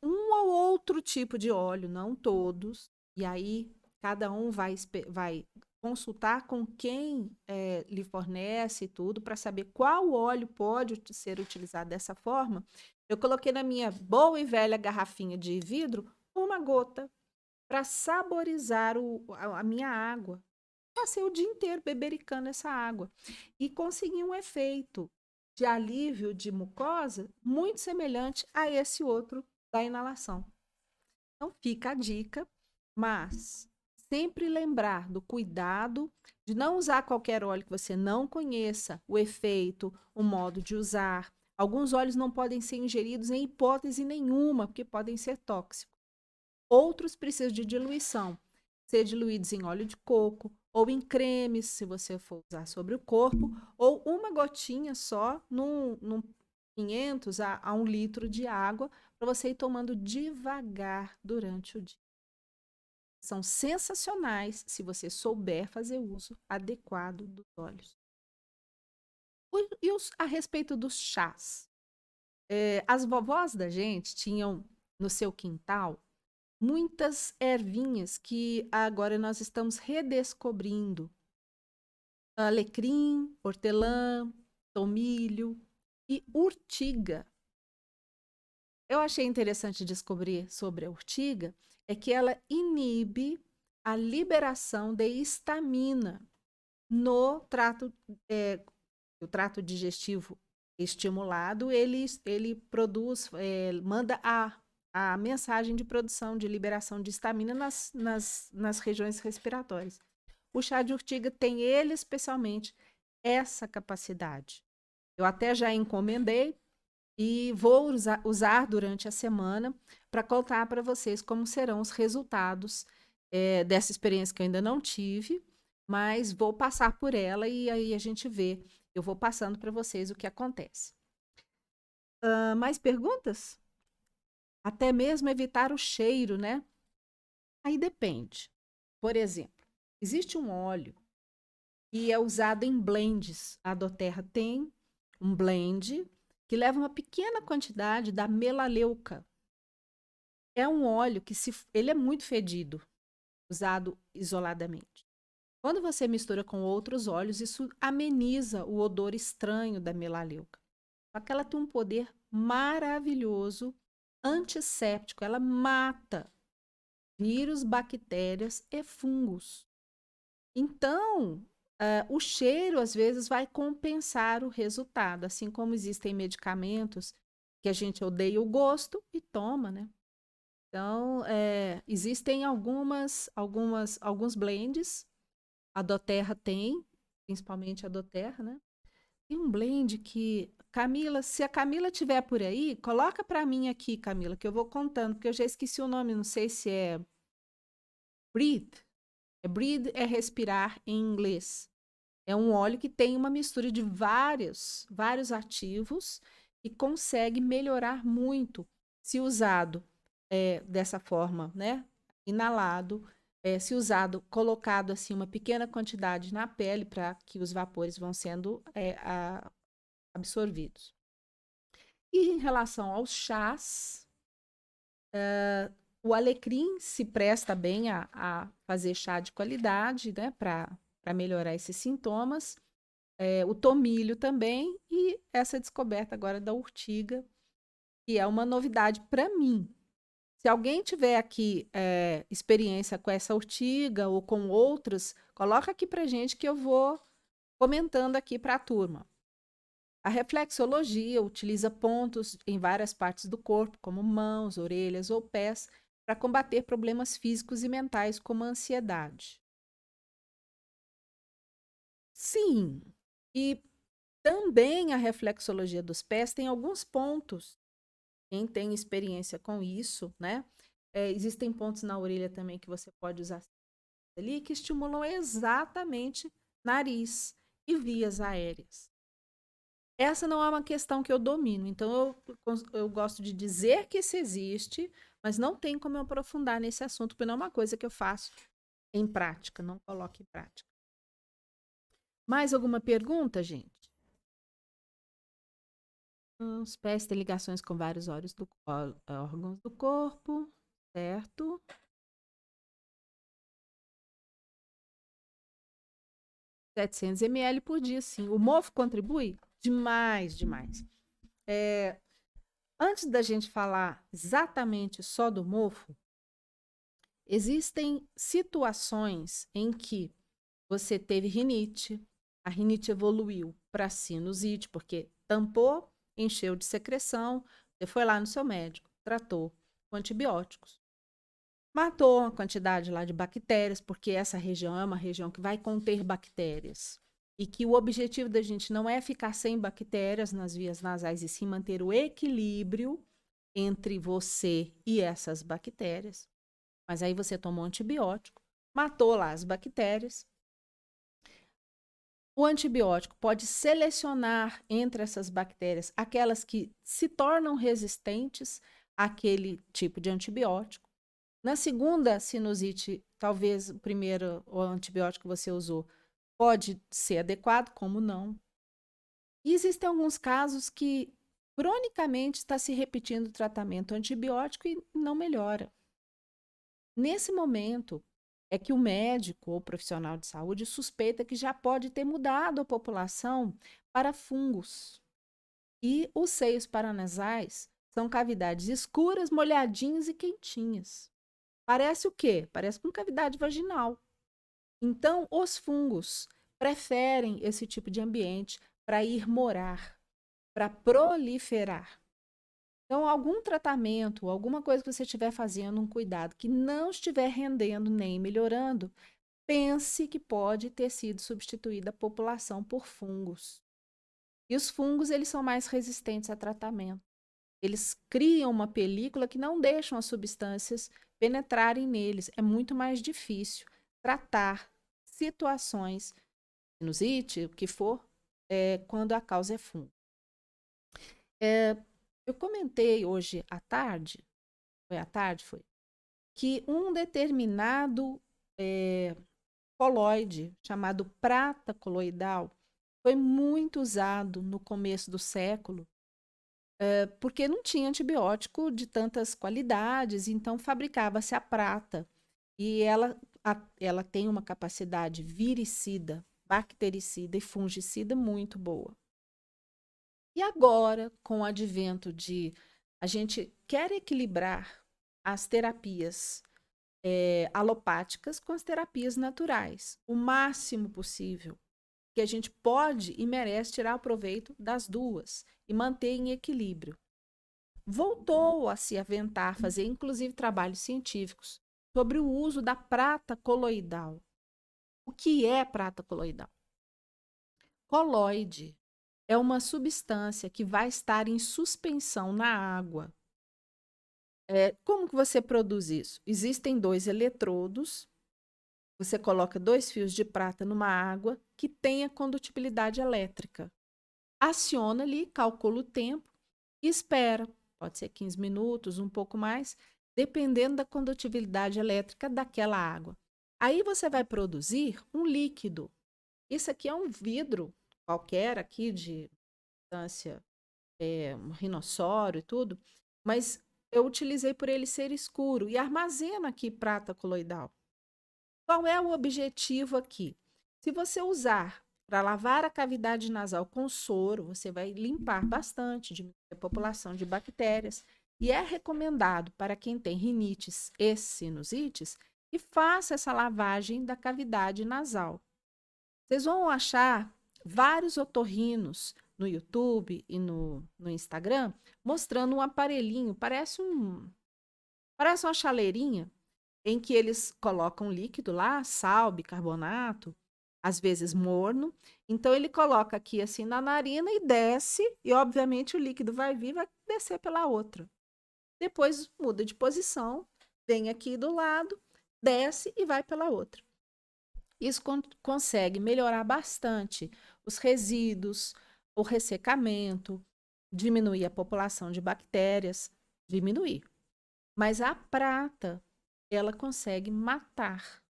Um ou outro tipo de óleo, não todos, e aí cada um vai consultar com quem lhe fornece tudo para saber qual óleo pode ser utilizado dessa forma. Eu coloquei na minha boa e velha garrafinha de vidro uma gota para saborizar a minha água. Passei o dia inteiro bebericando essa água e consegui um efeito de alívio de mucosa muito semelhante a esse outro da inalação. Então fica a dica, mas sempre lembrar do cuidado de não usar qualquer óleo que você não conheça, o efeito, o modo de usar. Alguns óleos não podem ser ingeridos em hipótese nenhuma, porque podem ser tóxicos. Outros precisam de diluição, ser diluídos em óleo de coco ou em cremes, se você for usar sobre o corpo, ou uma gotinha só num 500 a 1 litro de água para você ir tomando devagar durante o dia. São sensacionais se você souber fazer uso adequado dos óleos. A respeito dos chás. As vovós da gente tinham no seu quintal muitas ervinhas que agora nós estamos redescobrindo. Alecrim, hortelã, tomilho e urtiga. Eu achei interessante descobrir sobre a urtiga é que ela inibe a liberação de histamina no trato, o trato digestivo estimulado, ele produz, manda a mensagem de produção, de liberação de histamina nas regiões respiratórias. O chá de urtiga tem ele especialmente essa capacidade. Eu até já encomendei e vou usar durante a semana para contar para vocês como serão os resultados dessa experiência que eu ainda não tive, mas vou passar por ela e aí a gente vê. Eu vou passando para vocês o que acontece. Mais perguntas? Até mesmo evitar o cheiro, né? Aí depende. Por exemplo, existe um óleo que é usado em blends. A doTERRA tem um blend que leva uma pequena quantidade da melaleuca. É um óleo que ele é muito fedido, usado isoladamente. Quando você mistura com outros óleos, isso ameniza o odor estranho da melaleuca. Só que ela tem um poder maravilhoso antisséptico. Ela mata vírus, bactérias e fungos. Então, o cheiro, às vezes, vai compensar o resultado. Assim como existem medicamentos que a gente odeia o gosto e toma, né? Então, existem alguns blends. A doTERRA tem, principalmente a doTERRA, né? Tem um blend que... Camila, se a Camila estiver por aí, coloca para mim aqui, Camila, que eu vou contando, porque eu já esqueci o nome, não sei se é... Breathe. Breathe é respirar em inglês. É um óleo que tem uma mistura de vários ativos e consegue melhorar muito se usado dessa forma, né? Inalado, se usado, colocado assim uma pequena quantidade na pele para que os vapores vão sendo absorvidos. E em relação aos chás, o alecrim se presta bem a fazer chá de qualidade, né? Para melhorar esses sintomas. O tomilho também e essa descoberta agora da urtiga, que é uma novidade para mim. Se alguém tiver aqui experiência com essa urtiga ou com outros, coloca aqui para gente que eu vou comentando aqui para a turma. A reflexologia utiliza pontos em várias partes do corpo, como mãos, orelhas ou pés, para combater problemas físicos e mentais como a ansiedade. Sim, e também a reflexologia dos pés tem alguns pontos. Quem tem experiência com isso, né? Existem pontos na orelha também que você pode usar ali que estimulam exatamente nariz e vias aéreas. Essa não é uma questão que eu domino, então eu gosto de dizer que isso existe, mas não tem como eu aprofundar nesse assunto, porque não é uma coisa que eu faço em prática, não coloque em prática. Mais alguma pergunta, gente? Os pés têm ligações com vários órgãos do corpo, certo? 700 ml por dia, sim. O mofo contribui? Demais, demais. Antes da gente falar exatamente só do mofo, existem situações em que você teve rinite, a rinite evoluiu para sinusite, porque tampou, encheu de secreção, você foi lá no seu médico, tratou com antibióticos. Matou uma quantidade lá de bactérias, porque essa região é uma região que vai conter bactérias. E que o objetivo da gente não é ficar sem bactérias nas vias nasais, e sim manter o equilíbrio entre você e essas bactérias. Mas aí você tomou antibiótico, matou lá as bactérias. O antibiótico pode selecionar entre essas bactérias aquelas que se tornam resistentes àquele tipo de antibiótico. Na segunda sinusite, talvez o antibiótico que você usou pode ser adequado, como não. E existem alguns casos que cronicamente está se repetindo o tratamento antibiótico e não melhora. Nesse momento, é que o médico ou profissional de saúde suspeita que já pode ter mudado a população para fungos. E os seios paranasais são cavidades escuras, molhadinhas e quentinhas. Parece o quê? Parece com cavidade vaginal. Então, os fungos preferem esse tipo de ambiente para ir morar, para proliferar. Então, algum tratamento, alguma coisa que você estiver fazendo, um cuidado que não estiver rendendo nem melhorando, pense que pode ter sido substituída a população por fungos. E os fungos, eles são mais resistentes a tratamento. Eles criam uma película que não deixam as substâncias penetrarem neles. É muito mais difícil tratar situações, sinusite, o que for, quando a causa é fungo. Eu comentei hoje à tarde, que um determinado coloide, chamado prata coloidal, foi muito usado no começo do século, porque não tinha antibiótico de tantas qualidades, então fabricava-se a prata. E ela tem uma capacidade viricida, bactericida e fungicida muito boa. E agora, com o advento de a gente quer equilibrar as terapias alopáticas com as terapias naturais, o máximo possível, que a gente pode e merece tirar o proveito das duas e manter em equilíbrio. Voltou a se aventar, fazer inclusive trabalhos científicos sobre o uso da prata coloidal. O que é prata coloidal? Coloide é uma substância que vai estar em suspensão na água. Como que você produz isso? Existem 2 eletrodos. Você coloca 2 fios de prata numa água que tenha condutibilidade elétrica. Aciona ali, calcula o tempo e espera. Pode ser 15 minutos, um pouco mais, dependendo da condutibilidade elétrica daquela água. Aí você vai produzir um líquido. Isso aqui é um vidro qualquer aqui de substância, um rinossoro e tudo, mas eu utilizei por ele ser escuro e armazeno aqui prata coloidal. Qual é o objetivo aqui? Se você usar para lavar a cavidade nasal com soro, você vai limpar bastante, diminuir a população de bactérias. E é recomendado para quem tem rinites e sinusites que faça essa lavagem da cavidade nasal. Vocês vão achar vários otorrinos no YouTube e no Instagram mostrando um aparelhinho, parece uma chaleirinha, em que eles colocam líquido lá, sal, bicarbonato, às vezes morno. Então, ele coloca aqui assim na narina e desce, e obviamente o líquido vai vir e vai descer pela outra. Depois muda de posição, vem aqui do lado, desce e vai pela outra. Isso consegue melhorar bastante os resíduos, o ressecamento, diminuir a população de bactérias, diminuir. Mas a prata, ela consegue matar.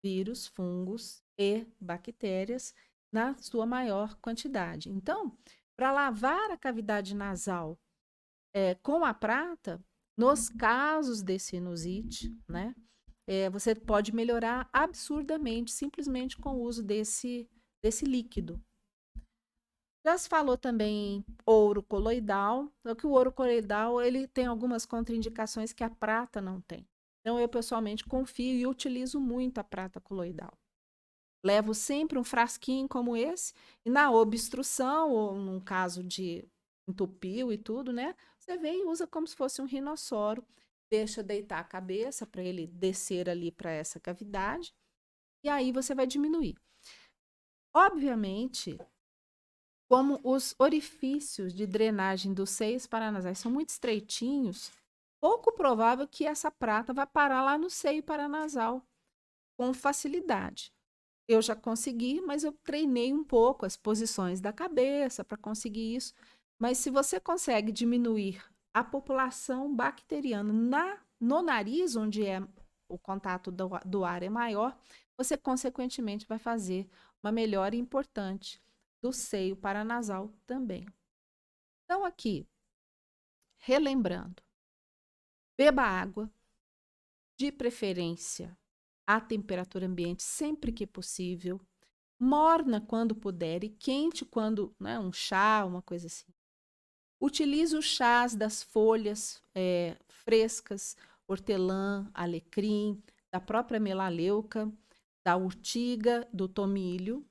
vírus, fungos e bactérias na sua maior quantidade. Então, para lavar a cavidade nasal com a prata, nos casos de sinusite, né, você pode melhorar absurdamente simplesmente com o uso desse líquido. Já se falou também em ouro coloidal, só que o ouro coloidal ele tem algumas contraindicações que a prata não tem. Então, eu pessoalmente confio e utilizo muito a prata coloidal. Levo sempre um frasquinho como esse, e na obstrução, ou num caso de entupiu e tudo, né? Você vem e usa como se fosse um rinossoro, deixa deitar a cabeça para ele descer ali para essa cavidade, e aí você vai diminuir. Obviamente, como os orifícios de drenagem dos seios paranasais são muito estreitinhos, pouco provável que essa prata vá parar lá no seio paranasal com facilidade. Eu já consegui, mas eu treinei um pouco as posições da cabeça para conseguir isso. Mas se você consegue diminuir a população bacteriana no nariz, onde o contato do ar é maior, você consequentemente vai fazer uma melhora importante do seio paranasal também. Então, aqui, relembrando, beba água, de preferência à temperatura ambiente sempre que possível, morna quando puder e quente quando, né, um chá, uma coisa assim. Utilize os chás das folhas frescas, hortelã, alecrim, da própria melaleuca, da urtiga, do tomilho.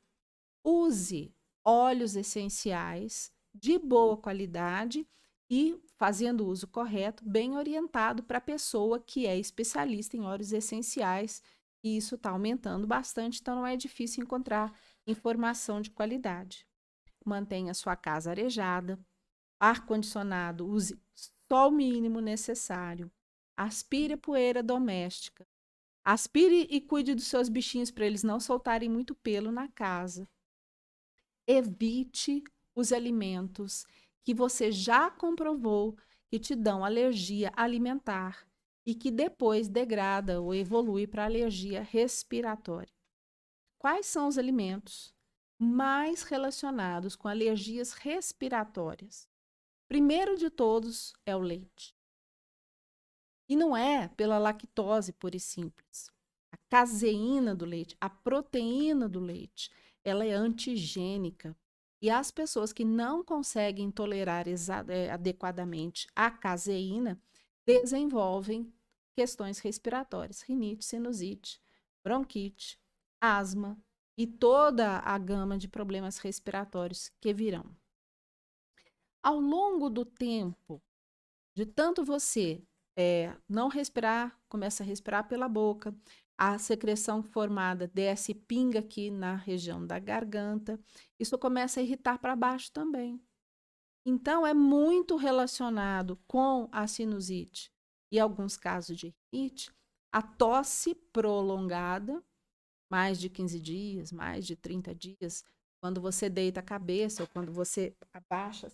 Use óleos essenciais de boa qualidade e fazendo o uso correto, bem orientado para a pessoa que é especialista em óleos essenciais. E isso está aumentando bastante, então não é difícil encontrar informação de qualidade. Mantenha sua casa arejada, ar-condicionado, use só o mínimo necessário. Aspire a poeira doméstica. Aspire e cuide dos seus bichinhos para eles não soltarem muito pelo na casa. Evite os alimentos que você já comprovou que te dão alergia alimentar e que depois degrada ou evolui para alergia respiratória. Quais são os alimentos mais relacionados com alergias respiratórias? Primeiro de todos é o leite. E não é pela lactose pura e simples. A caseína do leite, a proteína do leite, ela é antigênica. E as pessoas que não conseguem tolerar adequadamente a caseína desenvolvem questões respiratórias, rinite, sinusite, bronquite, asma e toda a gama de problemas respiratórios que virão. Ao longo do tempo, de tanto você não respirar, começa a respirar pela boca, a secreção formada desce e pinga aqui na região da garganta, isso começa a irritar para baixo também. Então, é muito relacionado com a sinusite e alguns casos de rinite, a tosse prolongada, mais de 15 dias, mais de 30 dias, quando você deita a cabeça ou quando você abaixa,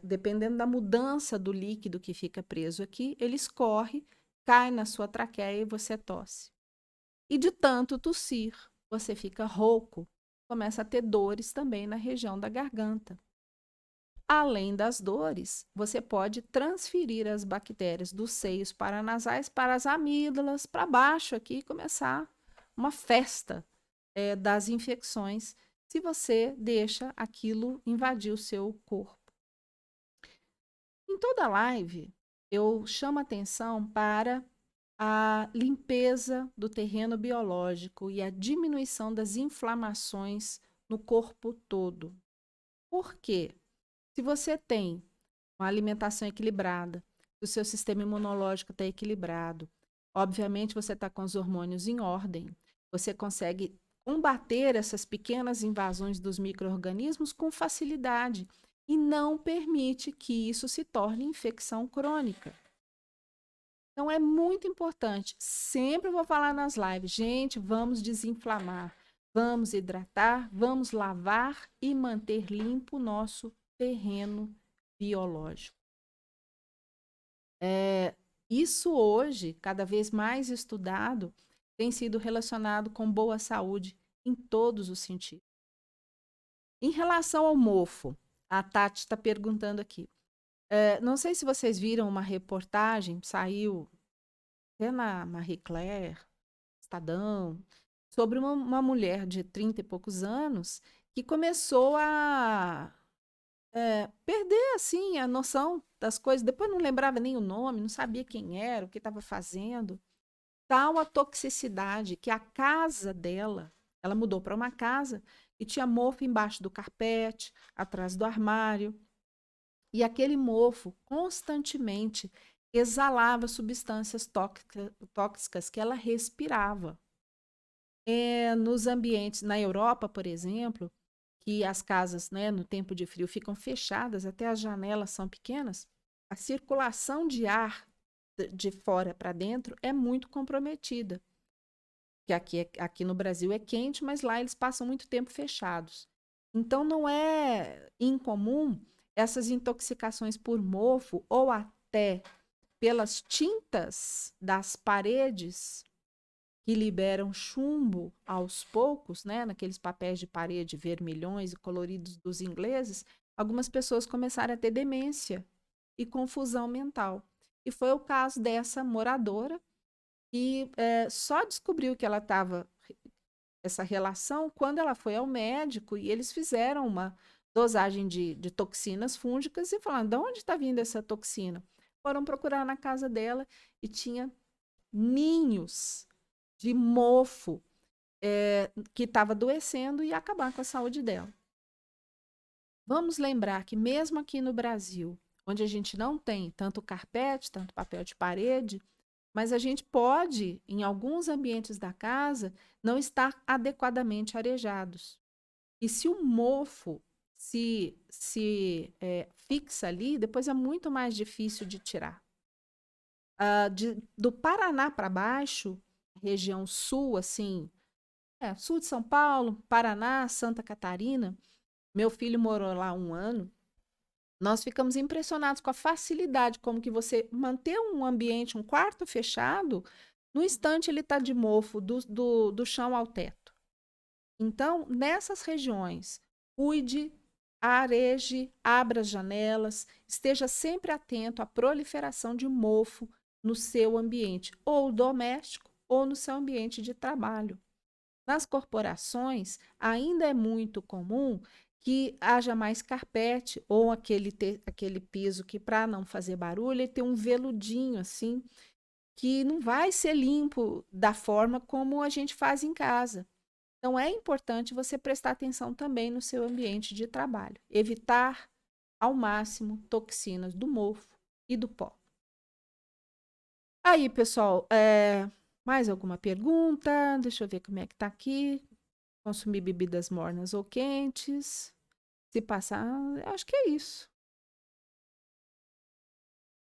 dependendo da mudança do líquido que fica preso aqui, ele escorre, cai na sua traqueia e você tosse. E de tanto tossir, você fica rouco, começa a ter dores também na região da garganta. Além das dores, você pode transferir as bactérias dos seios paranasais para as amígdalas, para baixo aqui, e começar uma festa das infecções, se você deixa aquilo invadir o seu corpo. Em toda live, eu chamo atenção para a limpeza do terreno biológico e a diminuição das inflamações no corpo todo. Por quê? Se você tem uma alimentação equilibrada, se o seu sistema imunológico está equilibrado, obviamente você está com os hormônios em ordem, você consegue combater essas pequenas invasões dos micro-organismos com facilidade e não permite que isso se torne infecção crônica. Então, é muito importante, sempre vou falar nas lives, gente, vamos desinflamar, vamos hidratar, vamos lavar e manter limpo o nosso terreno biológico. Isso hoje, cada vez mais estudado, tem sido relacionado com boa saúde em todos os sentidos. Em relação ao mofo, a Tati está perguntando aqui. Não sei se vocês viram uma reportagem, saiu até na Marie Claire, Estadão, sobre uma mulher de 30 e poucos anos que começou a perder assim a noção das coisas. Depois não lembrava nem o nome, não sabia quem era, o que estava fazendo. Tal a toxicidade que a casa dela, ela mudou para uma casa e tinha mofo embaixo do carpete, atrás do armário. E aquele mofo constantemente exalava substâncias tóxicas que ela respirava. Nos ambientes, na Europa, por exemplo, que as casas, né, no tempo de frio ficam fechadas, até as janelas são pequenas, a circulação de ar de fora para dentro é muito comprometida. Que aqui no Brasil é quente, mas lá eles passam muito tempo fechados. Então não é incomum essas intoxicações por mofo ou até pelas tintas das paredes que liberam chumbo aos poucos, né, naqueles papéis de parede vermelhões e coloridos dos ingleses, algumas pessoas começaram a ter demência e confusão mental. E foi o caso dessa moradora que só descobriu que ela estava essa relação quando ela foi ao médico e eles fizeram uma dosagem de toxinas fúngicas e falaram, de onde está vindo essa toxina? Foram procurar na casa dela e tinha ninhos de mofo que estava adoecendo e ia acabar com a saúde dela. Vamos lembrar que mesmo aqui no Brasil, onde a gente não tem tanto carpete, tanto papel de parede, mas a gente pode, em alguns ambientes da casa, não estar adequadamente arejados. E se o mofo se fixa ali, depois é muito mais difícil de tirar. Do Paraná para baixo, região sul, assim, sul de São Paulo, Paraná, Santa Catarina, meu filho morou lá 1 ano, nós ficamos impressionados com a facilidade, como que você manter um ambiente, um quarto fechado, no instante ele está de mofo, do chão ao teto. Então, nessas regiões, cuide, areje, abra as janelas, esteja sempre atento à proliferação de mofo no seu ambiente, ou doméstico, ou no seu ambiente de trabalho. Nas corporações, ainda é muito comum que haja mais carpete ou aquele piso que, para não fazer barulho, ele tem um veludinho assim, que não vai ser limpo da forma como a gente faz em casa. Então, é importante você prestar atenção também no seu ambiente de trabalho. Evitar ao máximo toxinas do mofo e do pó. Aí, pessoal, mais alguma pergunta? Deixa eu ver como é que tá aqui. Consumir bebidas mornas ou quentes. Se passar, acho que é isso.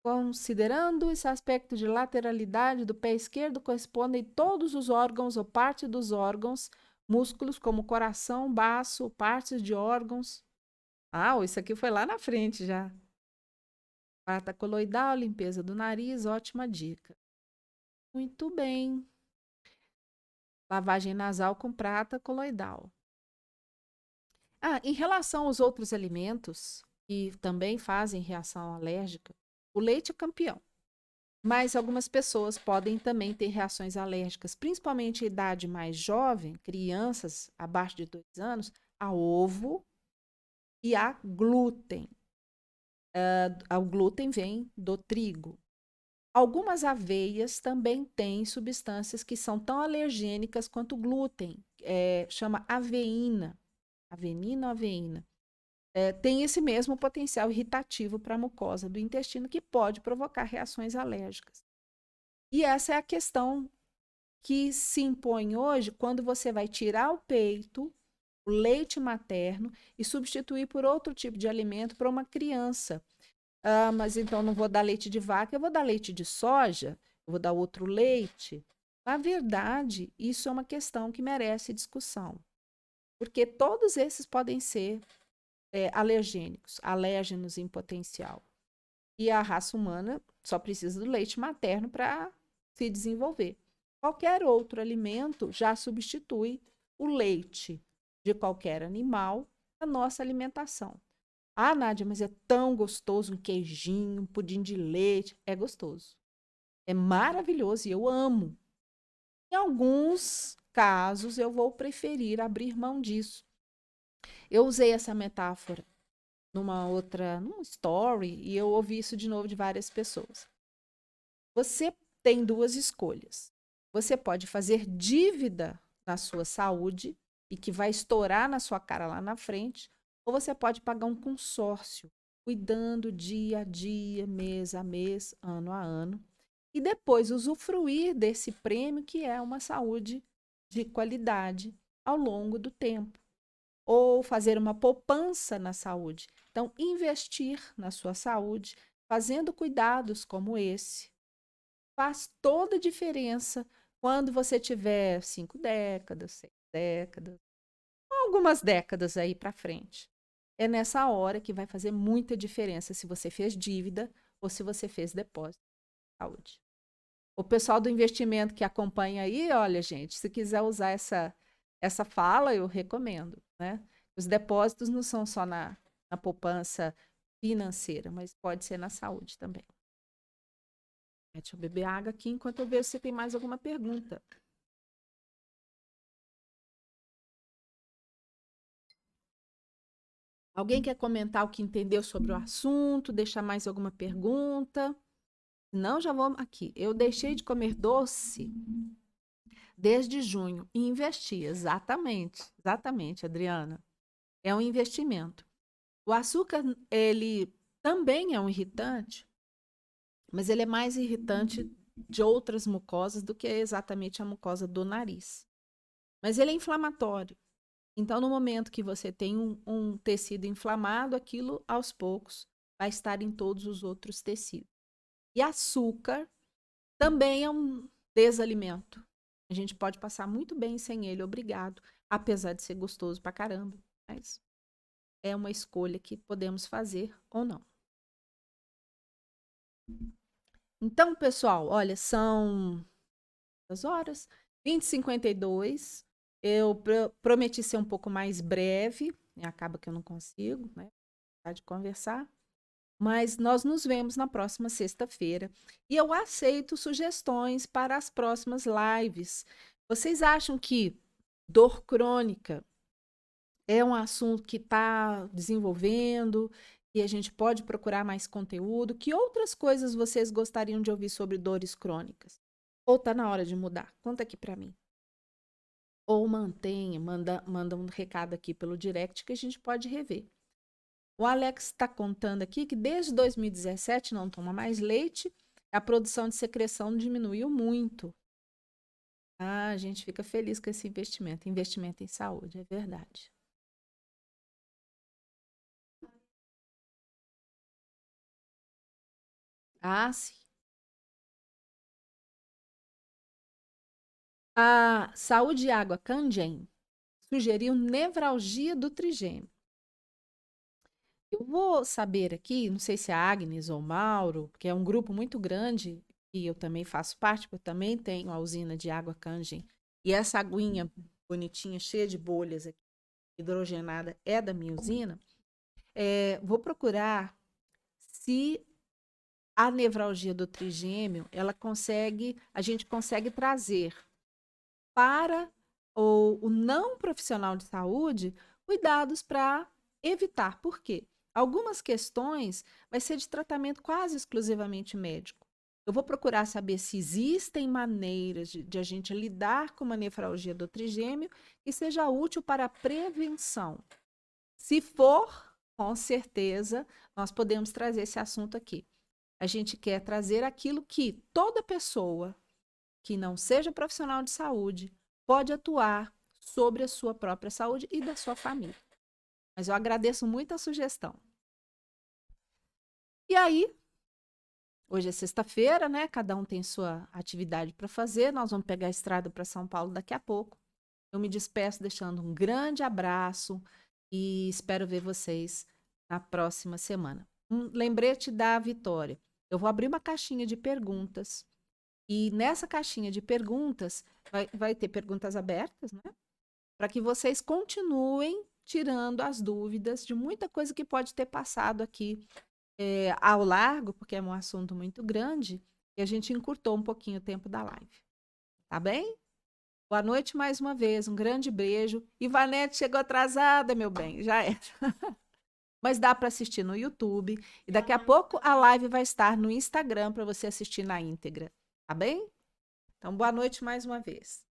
Considerando esse aspecto de lateralidade do pé esquerdo, correspondem todos os órgãos ou parte dos órgãos, músculos como coração, baço, partes de órgãos. Isso aqui foi lá na frente já. Prata coloidal, limpeza do nariz, ótima dica. Muito bem. Lavagem nasal com prata coloidal. Em relação aos outros alimentos que também fazem reação alérgica, o leite é campeão. Mas algumas pessoas podem também ter reações alérgicas, principalmente em idade mais jovem, crianças abaixo de 2 anos, a ovo e a glúten. O glúten vem do trigo. Algumas aveias também têm substâncias que são tão alergênicas quanto o glúten, chama aveína. Avenina ou aveína. Tem esse mesmo potencial irritativo para a mucosa do intestino que pode provocar reações alérgicas. E essa é a questão que se impõe hoje quando você vai tirar o peito, o leite materno e substituir por outro tipo de alimento para uma criança. Mas então não vou dar leite de vaca, eu vou dar leite de soja, eu vou dar outro leite. Na verdade, isso é uma questão que merece discussão, porque todos esses podem ser alergênicos, alérgenos em potencial. E a raça humana só precisa do leite materno para se desenvolver. Qualquer outro alimento já substitui o leite de qualquer animal na nossa alimentação. Ah, Nádia, mas é tão gostoso um queijinho, um pudim de leite. É gostoso. É maravilhoso e eu amo. Em alguns casos, eu vou preferir abrir mão disso. Eu usei essa metáfora num story, e eu ouvi isso de novo de várias pessoas. Você tem duas escolhas. Você pode fazer dívida na sua saúde e que vai estourar na sua cara lá na frente, ou você pode pagar um consórcio, cuidando dia a dia, mês a mês, ano a ano, e depois usufruir desse prêmio que é uma saúde de qualidade ao longo do tempo. Ou fazer uma poupança na saúde. Então, investir na sua saúde, fazendo cuidados como esse, faz toda a diferença quando você tiver 5 décadas, 6 décadas, algumas décadas aí para frente. É nessa hora que vai fazer muita diferença se você fez dívida ou se você fez depósito de saúde. O pessoal do investimento que acompanha aí, olha, gente, se quiser usar essa fala, eu recomendo, né? Os depósitos não são só na poupança financeira, mas pode ser na saúde também. Deixa eu beber água aqui enquanto eu vejo se tem mais alguma pergunta. Alguém quer comentar o que entendeu sobre o assunto? Deixar mais alguma pergunta? Não, já vou aqui. Eu deixei de comer doce desde junho e investi, exatamente, Adriana. É um investimento. O açúcar, ele também é um irritante, mas ele é mais irritante de outras mucosas do que exatamente a mucosa do nariz. Mas ele é inflamatório. Então, no momento que você tem um tecido inflamado, aquilo aos poucos vai estar em todos os outros tecidos. E açúcar também é um desalimento. A gente pode passar muito bem sem ele, obrigado, apesar de ser gostoso pra caramba. Mas é uma escolha que podemos fazer ou não. Então, pessoal, olha, são as horas 20h52. Eu prometi ser um pouco mais breve, e acaba que eu não consigo, né? De conversar. Mas nós nos vemos na próxima sexta-feira. E eu aceito sugestões para as próximas lives. Vocês acham que dor crônica é um assunto que está desenvolvendo, e a gente pode procurar mais conteúdo? Que outras coisas vocês gostariam de ouvir sobre dores crônicas? Ou está na hora de mudar? Conta aqui para mim. Ou manda um recado aqui pelo direct que a gente pode rever. O Alex está contando aqui que desde 2017 não toma mais leite, a produção de secreção diminuiu muito. Ah, a gente fica feliz com esse investimento em saúde, é verdade. Ah, sim. A Saúde e Água Cangem sugeriu nevralgia do trigêmeo. Eu vou saber aqui, não sei se é a Agnes ou o Mauro, porque é um grupo muito grande e eu também faço parte, porque eu também tenho a usina de água Cangem. E essa aguinha bonitinha, cheia de bolhas aqui, hidrogenada, é da minha usina. Vou procurar se a nevralgia do trigêmeo, a gente consegue trazer para o não profissional de saúde cuidados para evitar. Por quê? Algumas questões vai ser de tratamento quase exclusivamente médico. Eu vou procurar saber se existem maneiras de a gente lidar com uma nefralgia do trigêmeo que seja útil para a prevenção. Se for, com certeza, nós podemos trazer esse assunto aqui. A gente quer trazer aquilo que toda pessoa que não seja profissional de saúde pode atuar sobre a sua própria saúde e da sua família. Mas eu agradeço muito a sugestão. E aí, hoje é sexta-feira, né? Cada um tem sua atividade para fazer. Nós vamos pegar a estrada para São Paulo daqui a pouco. Eu me despeço deixando um grande abraço e espero ver vocês na próxima semana. Um lembrete da Vitória. Eu vou abrir uma caixinha de perguntas E nessa caixinha de perguntas, vai ter perguntas abertas, né? Para que vocês continuem tirando as dúvidas de muita coisa que pode ter passado aqui ao largo, porque é um assunto muito grande, e a gente encurtou um pouquinho o tempo da live. Tá bem? Boa noite mais uma vez, um grande beijo. Ivanete chegou atrasada, meu bem, já é. Mas dá para assistir no YouTube e daqui a pouco a live vai estar no Instagram para você assistir na íntegra, tá bem? Então, boa noite mais uma vez.